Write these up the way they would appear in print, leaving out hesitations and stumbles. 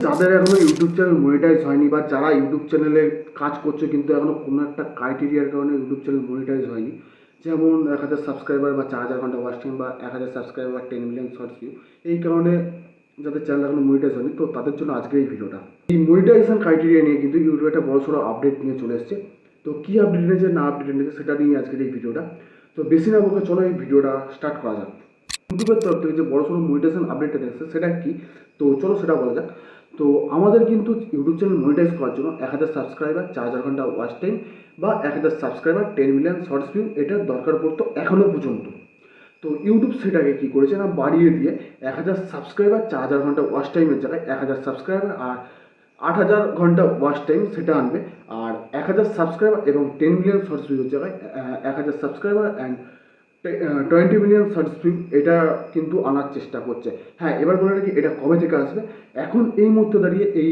যাদের এখনো YouTube channel monetize হয়নি বা যারা ইউটিউব চ্যানেলে কাজ করছে কিন্তু এখনো কোনো একটা ক্রাইটেরিয়ার কারণে ইউটিউব চ্যানেল মনিটাইজ হয়নি, যেমন 1000 সাবস্ক্রাইবার বা 4000 ঘন্টা ওয়াচ টাইম বা 1000 সাবস্ক্রাইবার বা 10 মিলিয়ন শর্টস ভিউ, এই কারণে যাদের চ্যানেল এখনো মনিটাইজ হয়নি, তো তাদের জন্য আজকের এই ভিডিওটা। এই মনিটাইজেশন ক্রাইটেরিয়া নিয়ে কিন্তু ইউটিউব একটা বড়সড় আপডেট নিয়ে চলে এসেছে। তো কী আপডেট এনেছে না আপডেট এনেছে সেটা নিয়ে আজকের এই ভিডিওটা। তো বেশি না বকে চলো এই ভিডিওটা স্টার্ট করা যাক। ইউটিউবের তরফ থেকে যে বড়সড় মনিটাইজেশন আপডেট এনেছে সেটা কি, তো চলো সেটা বলা যাক। তো আমাদের কিন্তু ইউটিউব চ্যানেল মনিটাইজ করার জন্য 1000 সাবস্ক্রাইবার, 4000 ঘন্টা ওয়াচ টাইম বা 1000 সাবস্ক্রাইবার, 10 মিলিয়ন শর্টস ভিউ এটার দরকার পড়তো এখনও পর্যন্ত। তো ইউটিউব সেটাকে কী করেছে না বাড়িয়ে দিয়ে 1000 সাবস্ক্রাইবার, 4000 ঘন্টা ওয়াচ টাইমের জায়গায় 1000 সাবস্ক্রাইবার আর 8000 ঘন্টা ওয়াচ টাইম সেটা আনবে। আর 1000 সাবস্ক্রাইবার এবং 10 মিলিয়ন শর্টস ভিউর জায়গায় 1000 subscriber and 20 million shorts view এটা কিন্তু আনার চেষ্টা করছে। হ্যাঁ, এবার বলে রাখি এটা কবে থেকে আসবে। এখন এই মুহূর্তে দাঁড়িয়ে এই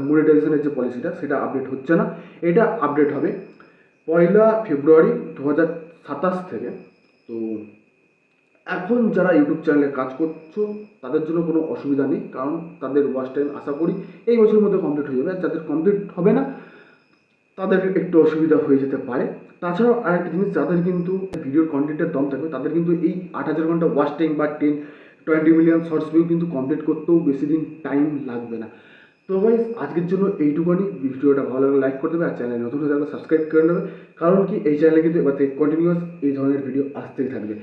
মনিটাইজেশনের যে পলিসিটা সেটা আপডেট হচ্ছে না, এটা আপডেট হবে 1 ফেব্রুয়ারি 2027 থেকে। তো এখন যারা ইউটিউব চ্যানেলে কাজ করছো তাদের জন্য কোনো অসুবিধা নেই, কারণ তাদের ওয়াচ টাইম আশা করি এই বছরের মধ্যে কমপ্লিট হয়ে যাবে। আর যাদের কমপ্লিট হবে না তাদের একটু অসুবিধা হয়ে যেতে পারে। তাছাড়াও আরেকটা জিনিস, যাদের কিন্তু ভিডিওর কন্টেন্টের দম থাকবে তাদের কিন্তু এই 8000 ঘন্টা ওয়াচ টাইম বা 20 মিলিয়ন শর্টস ভিউ কিন্তু কমপ্লিট করতেও বেশি দিন টাইম লাগবে না। তো গাইস আজকের জন্য এইটুকুনি। ভিডিওটা ভালো লাগলে লাইক করে দেবে, আর চ্যানেল নতুন হয়ে থাকলে সাবস্ক্রাইব করে নেবে, কারণ কি এই চ্যানেলে কিন্তু এবার থেকে কন্টিনিউয়াস এই ধরনের ভিডিও আসতেই থাকবে।